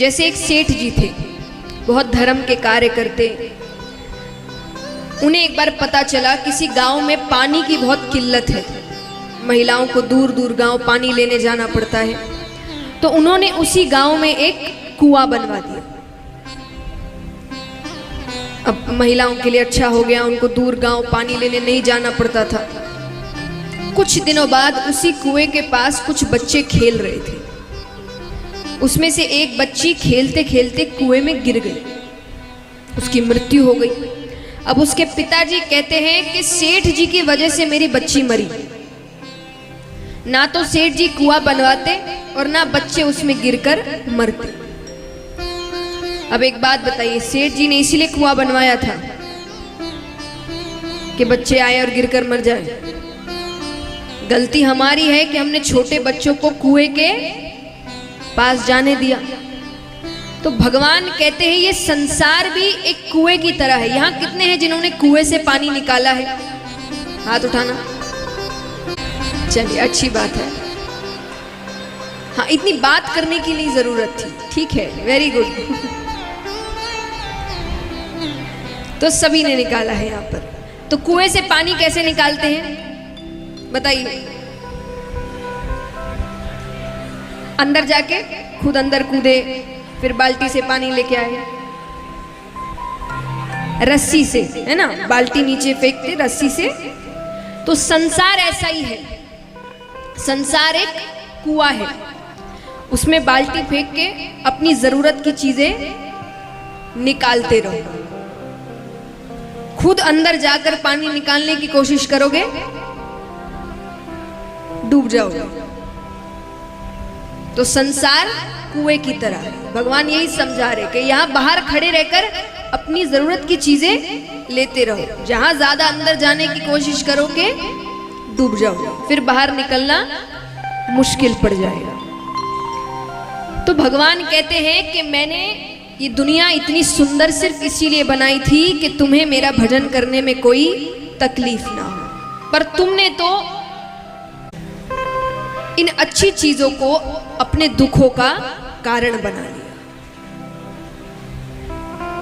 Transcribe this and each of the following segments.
जैसे एक सेठ जी थे, बहुत धर्म के कार्य करते। उन्हें एक बार पता चला किसी गांव में पानी की बहुत किल्लत है, महिलाओं को दूर दूर गांव पानी लेने जाना पड़ता है। तो उन्होंने उसी गांव में एक कुआं बनवा दिया। अब महिलाओं के लिए अच्छा हो गया, उनको दूर गांव पानी लेने नहीं जाना पड़ता था। कुछ दिनों बाद उसी कुएं के पास कुछ बच्चे खेल रहे थे। उसमें से एक बच्ची खेलते खेलते कुएं में गिर गई, उसकी मृत्यु हो गई। अब उसके पिताजी कहते हैं कि सेठ जी की वजह से मेरी बच्ची मरी। ना तो सेठ जी कुआं बनवाते और ना बच्चे उसमें गिरकर मरते। अब एक बात बताइए, सेठ जी ने इसीलिए कुआं बनवाया था कि बच्चे आए और गिरकर मर जाए? गलती हमारी है कि हमने छोटे बच्चों को कुएं के पास जाने दिया। तो भगवान कहते हैं ये संसार भी एक कुएं की तरह है। यहां कितने हैं जिन्होंने कुएं से पानी निकाला है? हाथ उठाना। चलिए, अच्छी बात है। हाँ, इतनी बात करने की नहीं जरूरत थी। ठीक है, वेरी गुड। तो सभी ने निकाला है यहाँ पर। तो कुएं से पानी कैसे निकालते हैं बताइए? अंदर जाके खुद अंदर कूदे, फिर बाल्टी से पानी लेके आए, रस्सी से, है ना, बाल्टी नीचे फेंकते रस्सी से। तो संसार ऐसा ही है। संसार एक कुआं है, उसमें बाल्टी फेंक के अपनी जरूरत की चीजें निकालते रहो। खुद अंदर जाकर पानी निकालने की कोशिश करोगे, डूब जाओगे। तो संसार कुएं की तरह है। भगवान यही समझा रहे कि यहां बाहर खड़े रहकर अपनी जरूरत की चीजें लेते रहो। जहां ज्यादा अंदर जाने की कोशिश करोगे, डूब जाओगे, फिर बाहर निकलना मुश्किल पड़ जाएगा। तो भगवान कहते हैं कि मैंने ये दुनिया इतनी सुंदर सिर्फ इसीलिए बनाई थी कि तुम्हें मेरा भजन करने में कोई तकलीफ ना हो, पर तुमने तो इन अच्छी चीजों को अपने दुखों का कारण बना लिया।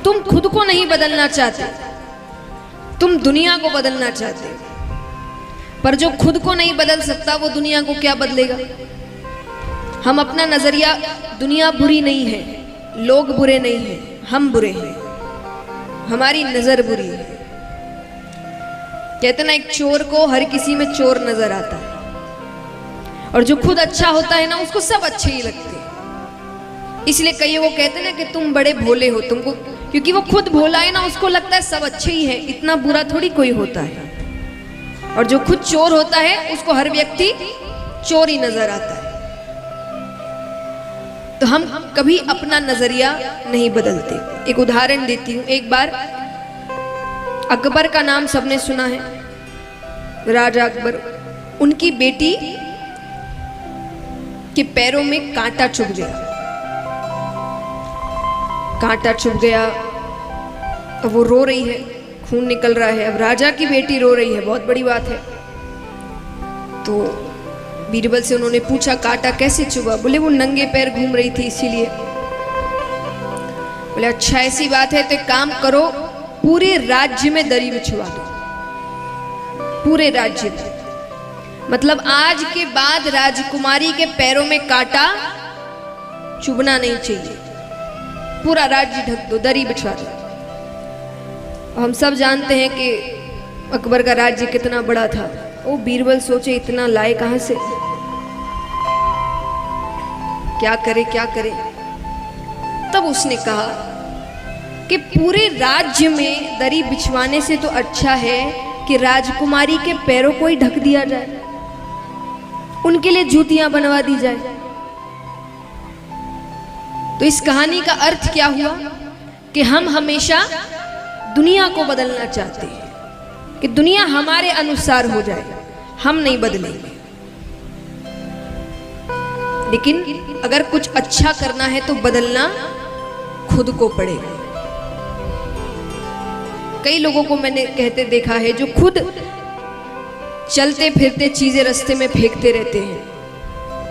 तुम खुद को नहीं बदलना चाहते, तुम दुनिया को बदलना चाहते। पर जो खुद को नहीं बदल सकता वो दुनिया को क्या बदलेगा? हम अपना नजरिया, दुनिया बुरी नहीं है, लोग बुरे नहीं हैं, हम बुरे हैं, हमारी नजर बुरी है। कहते ना, एक चोर को हर किसी में चोर नजर आता है, और जो खुद अच्छा होता है ना उसको सब अच्छे ही लगते हैं। इसलिए कई वो कहते ना कि तुम बड़े भोले हो, तुमको, क्योंकि वो खुद भोला है ना, उसको लगता है सब अच्छे ही है, इतना बुरा थोड़ी कोई होता है। और जो खुद चोर होता है उसको हर व्यक्ति चोर ही नजर आता है। तो हम कभी अपना नजरिया नहीं बदलते। एक उदाहरण देती हूं। एक बार अकबर का नाम सबने सुना है, राजा अकबर। उनकी बेटी के पैरों में कांटा चुभ गया, कांटा चुभ गया। अब वो रो रही है, खून निकल रहा है। अब राजा की बेटी रो रही है, बहुत बड़ी बात है। तो बीरबल से उन्होंने पूछा कांटा कैसे चुभा? बोले वो नंगे पैर घूम रही थी इसीलिए। बोले अच्छा ऐसी बात है तो एक काम करो, पूरे राज्य में दरी बिछवा दो, पूरे राज्य में। मतलब आज के बाद राजकुमारी के पैरों में कांटा चुभना नहीं चाहिए, पूरा राज्य ढक दो, दरी बिछवा दो। हम सब जानते हैं कि अकबर का राज्य कितना बड़ा था। वो बीरबल सोचे इतना लाए कहां से, क्या करे क्या करे। तब उसने कहा कि पूरे राज्य में दरी बिछवाने से तो अच्छा है कि राजकुमारी के पैरों को ही ढक दिया जाए, उनके लिए जूतियां बनवा दी जाए। तो इस कहानी का अर्थ क्या हुआ कि हम हमेशा दुनिया को बदलना चाहते हैं कि दुनिया हमारे अनुसार हो जाए, हम नहीं बदलेंगे। लेकिन अगर कुछ अच्छा करना है तो बदलना खुद को पड़ेगा। कई लोगों को मैंने कहते देखा है जो खुद चलते फिरते चीजें रास्ते में फेंकते रहते हैं,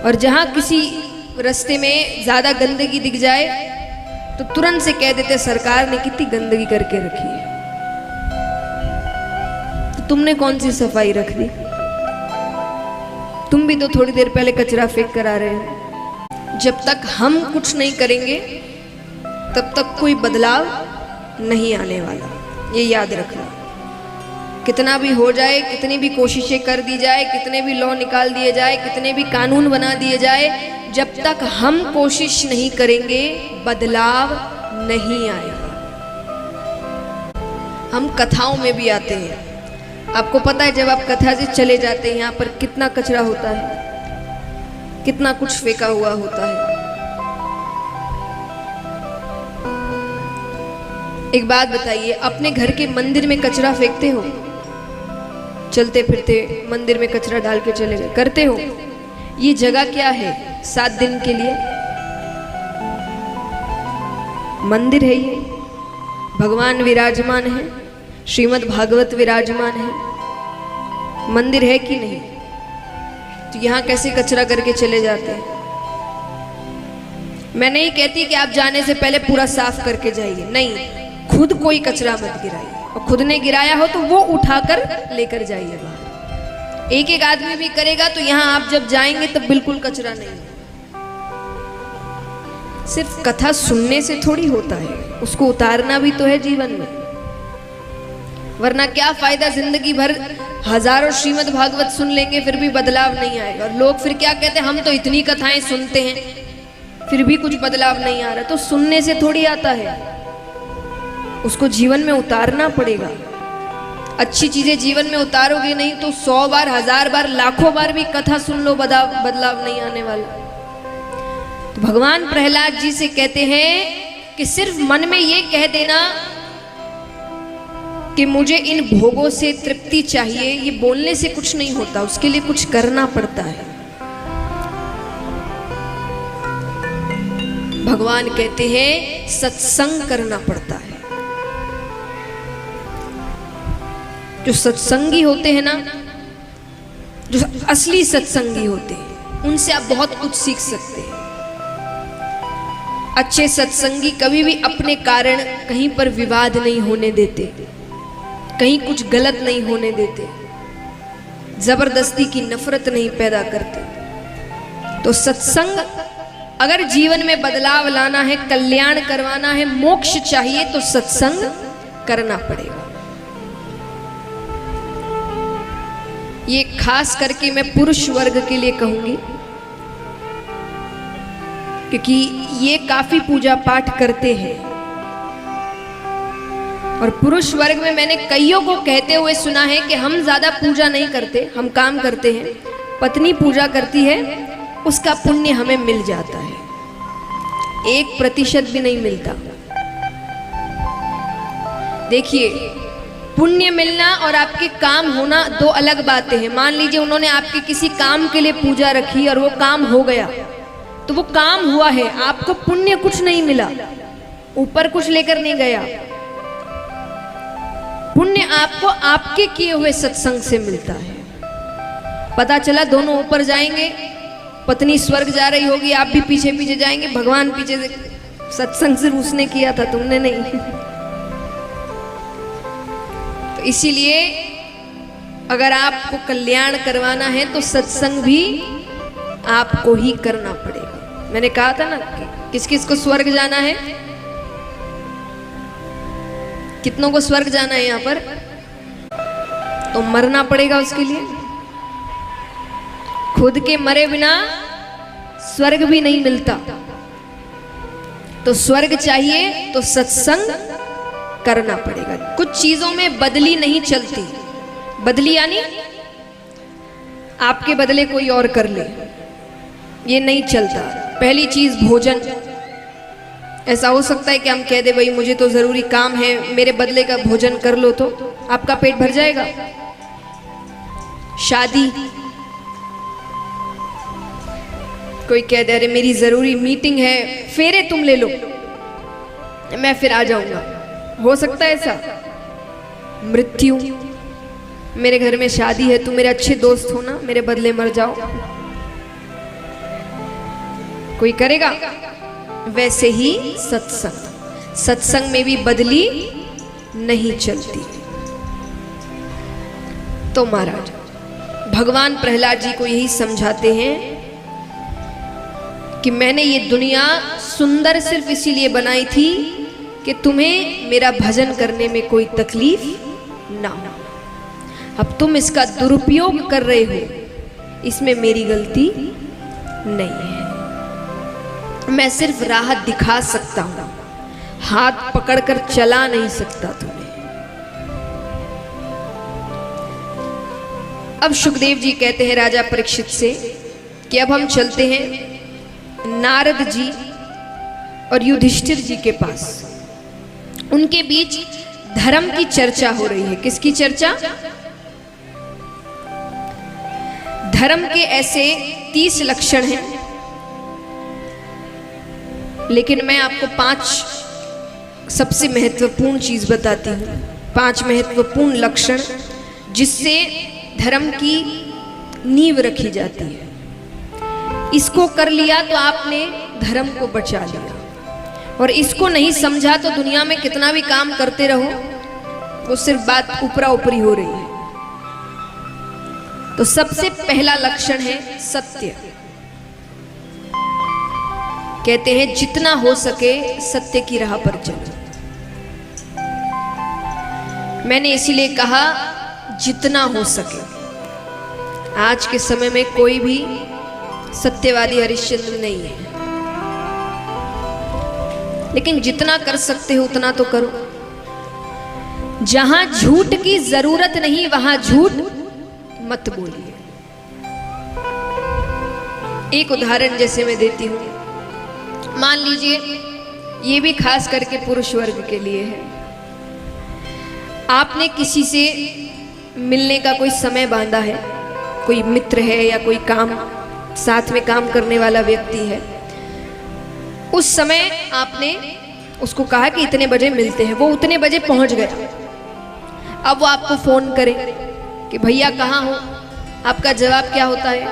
और जहां किसी रास्ते में ज्यादा गंदगी दिख जाए तो तुरंत से कह देते सरकार ने कितनी गंदगी करके रखी है, तो तुमने कौन सी सफाई रख दी? तुम भी तो थोड़ी देर पहले कचरा फेंक कर आ रहे हो। जब तक हम कुछ नहीं करेंगे तब तक कोई बदलाव नहीं आने वाला, ये याद रखना। कितना भी हो जाए, कितनी भी कोशिशें कर दी जाए, कितने भी लॉ निकाल दिए जाए, कितने भी कानून बना दिए जाए, जब तक हम कोशिश नहीं करेंगे बदलाव नहीं आएगा। हम कथाओं में भी आते हैं, आपको पता है जब आप कथा से चले जाते हैं यहाँ पर कितना कचरा होता है, कितना कुछ फेंका हुआ होता है। एक बात बताइए, अपने घर के मंदिर में कचरा फेंकते हो? चलते फिरते मंदिर में कचरा डाल के चले गए, करते हो? ये जगह क्या है? 7 दिन के लिए मंदिर है, ये भगवान विराजमान है, श्रीमद् भागवत विराजमान है, मंदिर है कि नहीं? तो यहाँ कैसे कचरा करके चले जाते हैं? मैं नहीं कहती कि आप जाने से पहले पूरा साफ करके जाइए, नहीं, खुद कोई कचरा मत गिराइए, और खुद ने गिराया हो तो वो उठाकर लेकर जाइए बाहर। एक एक आदमी भी करेगा तो यहाँ आप जब जाएंगे तब बिल्कुल कचरा नहीं। सिर्फ कथा सुनने से थोड़ी होता है, उसको उतारना भी तो है जीवन में, वरना क्या फायदा? जिंदगी भर हजारों श्रीमद् भागवत सुन लेंगे फिर भी बदलाव नहीं आएगा। और लोग फिर क्या कहते हैं, हम तो इतनी कथाएं सुनते हैं फिर भी कुछ बदलाव नहीं आ रहा। तो सुनने से थोड़ी आता है, उसको जीवन में उतारना पड़ेगा। अच्छी चीजें जीवन में उतारोगे नहीं तो 100 बार, 1000 बार, लाखों बार भी कथा सुन लो, बदलाव नहीं आने वाला। तो भगवान प्रहलाद जी से कहते हैं कि सिर्फ मन में ये कह देना कि मुझे इन भोगों से तृप्ति चाहिए, ये बोलने से कुछ नहीं होता, उसके लिए कुछ करना पड़ता है। भगवान कहते हैं सत्संग करना पड़ता है। जो सत्संगी होते हैं ना, जो असली सत्संगी होते हैं, उनसे आप बहुत कुछ सीख सकते हैं। अच्छे सत्संगी कभी भी अपने कारण कहीं पर विवाद नहीं होने देते, कहीं कुछ गलत नहीं होने देते, जबरदस्ती की नफरत नहीं पैदा करते। तो सत्संग अगर जीवन में बदलाव लाना है, कल्याण करवाना है, मोक्ष चाहिए तो सत्संग करना पड़ेगा। ये खास करके मैं पुरुष वर्ग के लिए कहूंगी, क्योंकि ये काफी पूजा पाठ करते हैं। और पुरुष वर्ग में मैंने कईयों को कहते हुए सुना है कि हम ज्यादा पूजा नहीं करते, हम काम करते हैं, पत्नी पूजा करती है, उसका पुण्य हमें मिल जाता है, 1% भी नहीं मिलता। देखिए, पुण्य मिलना और आपके काम होना दो अलग बातें हैं। मान लीजिए उन्होंने आपके किसी काम के लिए पूजा रखी और वो काम हो गया, तो वो काम हुआ है, आपको पुण्य कुछ नहीं मिला, ऊपर कुछ लेकर नहीं गया। पुण्य आपको आपके किए हुए सत्संग से मिलता है। पता चला दोनों ऊपर जाएंगे, पत्नी स्वर्ग जा रही होगी, आप भी पीछे पीछे जाएंगे, भगवान पीछे से सत्संग सिर्फ उसने किया था, तुमने नहीं। तो इसीलिए अगर आपको कल्याण करवाना है तो सत्संग भी आपको ही करना पड़ेगा। मैंने कहा था ना कि किस किस को स्वर्ग जाना है, कितनों को स्वर्ग जाना है यहाँ पर, तो मरना पड़ेगा उसके लिए। खुद के मरे बिना स्वर्ग भी नहीं मिलता। तो स्वर्ग चाहिए तो सत्संग करना पड़ेगा। कुछ चीजों में बदली नहीं चलती, बदली यानी आपके बदले कोई और कर ले, ये नहीं चलता। पहली चीज भोजन। ऐसा हो सकता है कि हम कह दे भाई मुझे तो जरूरी काम है, मेरे बदले का भोजन कर लो, तो आपका पेट भर जाएगा। शादी, कोई कह दे अरे मेरी जरूरी मीटिंग है, फेरे तुम ले लो, मैं फिर आ जाऊंगा, हो सकता है ऐसा। मृत्यु, मेरे घर में शादी है, तुम मेरे अच्छे दोस्त हो ना, मेरे बदले मर जाओ, कोई करेगा? वैसे ही सत्संग, सत्संग में भी बदली नहीं चलती। तो महाराज भगवान प्रहलाद जी को यही समझाते हैं कि मैंने ये दुनिया सुंदर सिर्फ इसीलिए बनाई थी कि तुम्हें मेरा भजन करने में कोई तकलीफ ना हो। अब तुम इसका दुरुपयोग कर रहे हो, इसमें मेरी गलती नहीं है। मैं सिर्फ राह दिखा सकता हूं, हाथ पकड़कर चला नहीं सकता तुम्हें। अब सुखदेव जी कहते हैं राजा परीक्षित से कि अब हम चलते हैं नारद जी और युधिष्ठिर जी के पास। उनके बीच धर्म की चर्चा हो रही है। किसकी चर्चा? धर्म के ऐसे 30 लक्षण हैं, लेकिन मैं आपको 5 सबसे महत्वपूर्ण चीज बताती हूँ। 5 महत्वपूर्ण लक्षण जिससे धर्म की नींव रखी जाती है। इसको कर लिया तो आपने धर्म को बचा लिया, और इसको नहीं समझा तो दुनिया में कितना भी काम करते रहो, वो सिर्फ बात ऊपरा ऊपरी हो रही है। तो सबसे पहला लक्षण है सत्य। कहते हैं जितना हो सके सत्य की राह पर चलो। मैंने इसीलिए कहा जितना हो सके। आज के समय में कोई भी सत्यवादी हरिश्चंद्र नहीं है, लेकिन जितना कर सकते हो उतना तो करो। जहां झूठ की जरूरत नहीं वहां झूठ मत बोलिए। एक उदाहरण जैसे मैं देती हूं, मान लीजिए ये भी खास करके पुरुष वर्ग के लिए है। आपने किसी से मिलने का कोई समय बांधा है, कोई मित्र है या कोई काम साथ में काम करने वाला व्यक्ति है। उस समय आपने उसको कहा कि इतने बजे मिलते हैं, वो उतने बजे पहुंच गया। अब वो आपको फोन करे कि भैया कहाँ हो, आपका जवाब क्या होता है?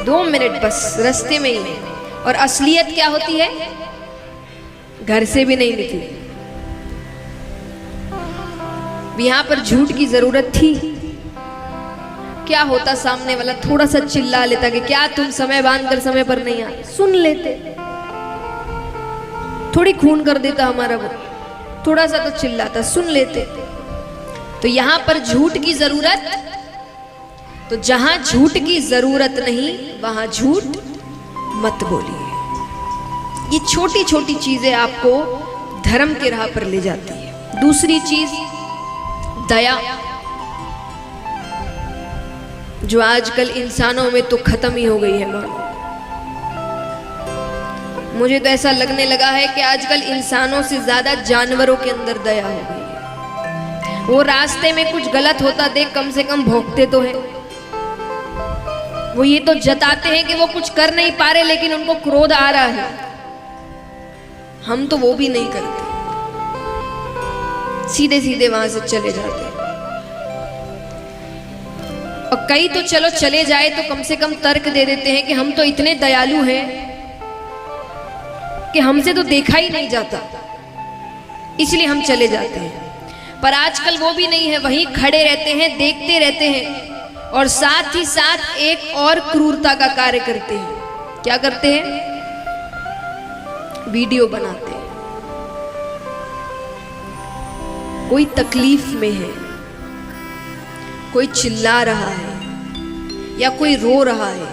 2 मिनट बस, रास्ते में ही है। और असलियत क्या होती है? घर से भी नहीं निकले। यहां पर झूठ की जरूरत थी? क्या होता, सामने वाला थोड़ा सा चिल्ला लेता कि क्या तुम समय बांधकर समय पर नहीं आए, सुन लेते। थोड़ी खून कर देता हमारा वो, थोड़ा सा तो चिल्लाता, सुन लेते। तो यहां पर झूठ की जरूरत, तो जहां झूठ की जरूरत नहीं वहां झूठ मत बोलिए। ये छोटी छोटी चीजें आपको धर्म के राह पर ले जाती है। दूसरी चीज दया, जो आजकल इंसानों में तो खत्म ही हो गई है। मानो मुझे तो ऐसा लगने लगा है कि आजकल इंसानों से ज्यादा जानवरों के अंदर दया हो गई है। वो रास्ते में कुछ गलत होता देख कम से कम भौंकते तो है। वो ये तो जताते हैं कि वो कुछ कर नहीं पा रहे, लेकिन उनको क्रोध आ रहा है। हम तो वो भी नहीं करते, सीधे सीधे वहां से चले जाते हैं। और कई तो चलो चले जाए तो कम से कम तर्क दे देते हैं कि हम तो इतने दयालु हैं कि हमसे तो देखा ही नहीं जाता, इसलिए हम चले जाते हैं। पर आजकल वो भी नहीं है, वहीं खड़े रहते हैं, देखते रहते हैं, और साथ ही साथ एक और क्रूरता का कार्य करते हैं। क्या करते हैं? वीडियो बनाते हैं। कोई तकलीफ में है, कोई चिल्ला रहा है या कोई रो रहा है,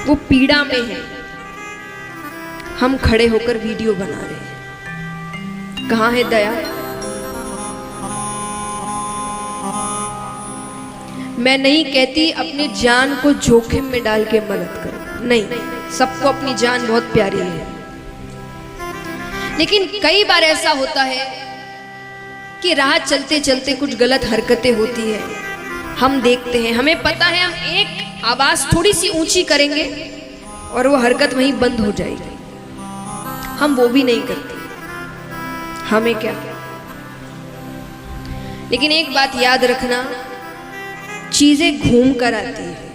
वो पीड़ा में है, हम खड़े होकर वीडियो बना रहे हैं। कहाँ है दया? मैं नहीं कहती अपनी जान को जोखिम में डाल के मदद करो, नहीं, सबको अपनी जान बहुत प्यारी है। लेकिन कई बार ऐसा होता है कि राह चलते चलते कुछ गलत हरकतें होती है, हम देखते हैं, हमें पता है हम एक आवाज थोड़ी सी ऊंची करेंगे और वो हरकत वहीं बंद हो जाएगी। हम वो भी नहीं करते, हमें क्या। लेकिन एक बात याद रखना, चीजें घूम कर आती है।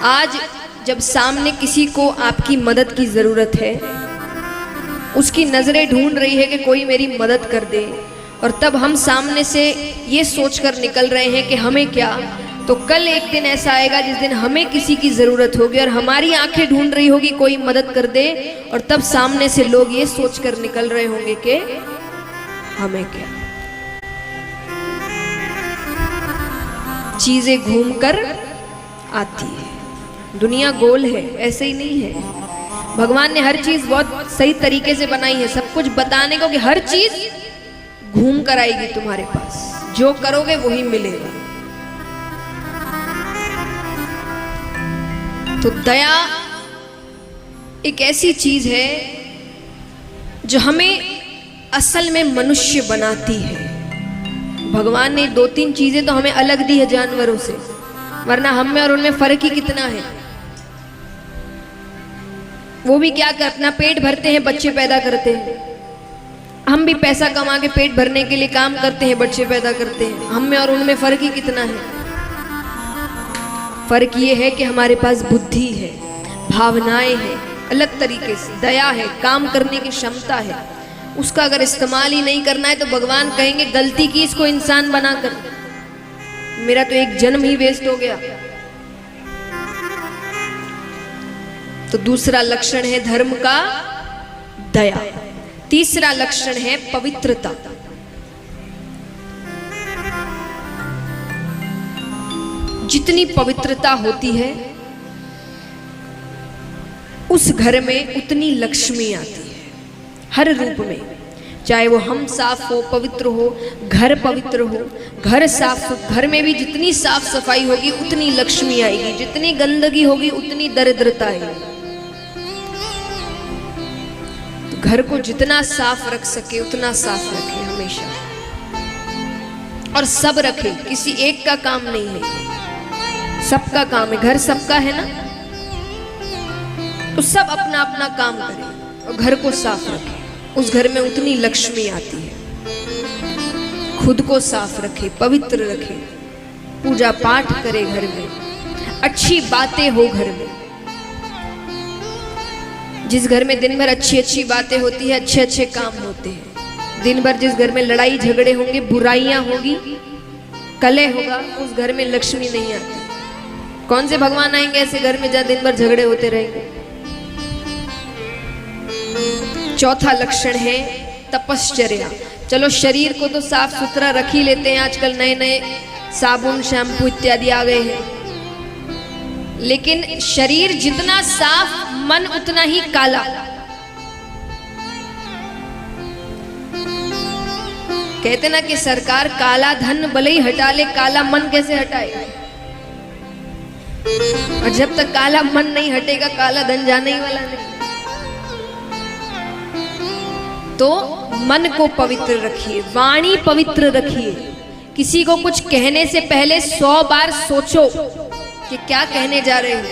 आज जब सामने किसी को आपकी मदद की ज़रूरत है, उसकी नज़रें ढूंढ रही है कि कोई मेरी मदद कर दे, और तब हम सामने से ये सोचकर निकल रहे हैं कि हमें क्या, तो कल एक दिन ऐसा आएगा जिस दिन हमें किसी की ज़रूरत होगी और हमारी आंखें ढूंढ रही होगी कोई मदद कर दे, और तब सामने से लोग ये सोचकर निकल रहे होंगे कि हमें क्या। चीज़ें घूमकर आती है, दुनिया गोल है, ऐसे ही नहीं है। भगवान ने हर चीज़ बहुत सही तरीके से बनाई है, सब कुछ बताने को कि हर चीज़ घूम कर आएगी तुम्हारे पास, जो करोगे वही मिलेगा। तो दया एक ऐसी चीज है जो हमें असल में मनुष्य बनाती है। भगवान ने 2-3 चीजें तो हमें अलग दी है जानवरों से, वरना हम में और उनमें फर्क ही कितना है। वो भी क्या कर अपना पेट भरते हैं, बच्चे पैदा करते हैं। हम भी पैसा कमा के पेट भरने के लिए काम करते हैं, बच्चे पैदा करते हैं। हम में और उनमें फर्क ही कितना है। फर्क ये है कि हमारे पास बुद्धि है, भावनाएं हैं, अलग तरीके से दया है, काम करने की क्षमता है। उसका अगर इस्तेमाल ही नहीं करना है तो भगवान कहेंगे गलती की इसको इंसान बनाकर, मेरा तो एक जन्म ही वेस्ट हो गया। तो दूसरा लक्षण है धर्म का दया। तीसरा लक्षण है पवित्रता। जितनी पवित्रता होती है उस घर में उतनी लक्ष्मी आती है, हर रूप में। चाहे वो हम साफ हो, पवित्र हो, घर पवित्र हो, घर साफ, घर में भी जितनी साफ सफाई होगी उतनी लक्ष्मी आएगी, जितनी गंदगी होगी उतनी दरिद्रता आएगी। घर को जितना साफ रख सके उतना साफ रखे हमेशा, और सब रखे, किसी एक का काम नहीं है, सबका काम है। घर सबका है ना, तो सब अपना अपना काम करे और घर को साफ रखे। उस घर में उतनी लक्ष्मी आती है। खुद को साफ रखे, पवित्र रखे, पूजा पाठ करे घर में, अच्छी बातें हो घर में। जिस घर में दिन भर अच्छी अच्छी बातें होती है, अच्छे अच्छे काम होते हैं, दिन भर जिस घर में लड़ाई झगड़े होंगे, बुराइयां होगी, कलह होगा, उस घर में लक्ष्मी नहीं आती। कौन से भगवान आएंगे ऐसे घर में जहां दिन भर झगड़े होते रहेंगे। चौथा लक्षण है तपश्चर्या। चलो शरीर को तो साफ सुथरा रख ही लेते हैं, आजकल नए नए साबुन शैम्पू इत्यादि आ गए हैं, लेकिन शरीर जितना साफ मन उतना ही काला। कहते ना कि सरकार काला धन भले ही हटा ले, काला मन कैसे हटाए। और जब तक काला मन नहीं हटेगा काला धन जाने ही वाला नहीं। तो मन को पवित्र रखिए, वाणी पवित्र रखिए। किसी को कुछ कहने से पहले 100 बार सोचो कि क्या कहने जा रहे हो।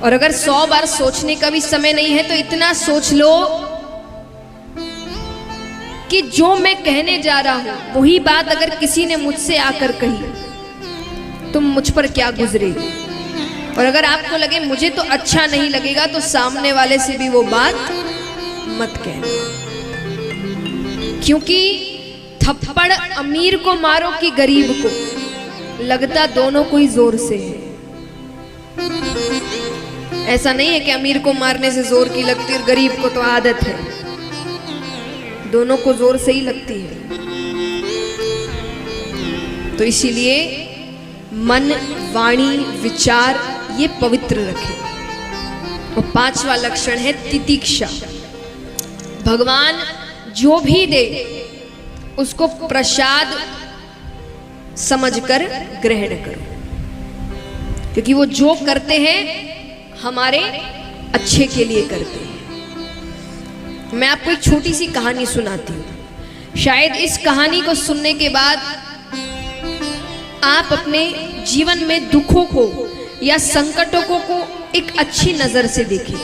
और अगर 100 बार सोचने का भी समय नहीं है तो इतना सोच लो कि जो मैं कहने जा रहा हूं वही बात अगर किसी ने मुझसे आकर कही तो मुझ पर क्या गुजरेगी। और अगर आपको लगे मुझे तो अच्छा नहीं लगेगा तो सामने वाले से भी वो बात मत कहना, क्योंकि थप्पड़ अमीर को मारो कि गरीब को, लगता दोनों को ही जोर से है। ऐसा नहीं है कि अमीर को मारने से जोर की लगती और गरीब को तो आदत है, दोनों को जोर से ही लगती है। तो इसीलिए मन, वाणी, विचार ये पवित्र रखें। और 5वां लक्षण है तितिक्षा। भगवान जो भी दे उसको प्रसाद समझकर ग्रहण करो, क्योंकि वो जो करते हैं हमारे अच्छे के लिए करते हैं। मैं आपको एक छोटी सी कहानी सुनाती हूँ। शायद इस कहानी को सुनने के बाद आप अपने जीवन में दुखों को या संकटों को एक अच्छी नजर से देखें।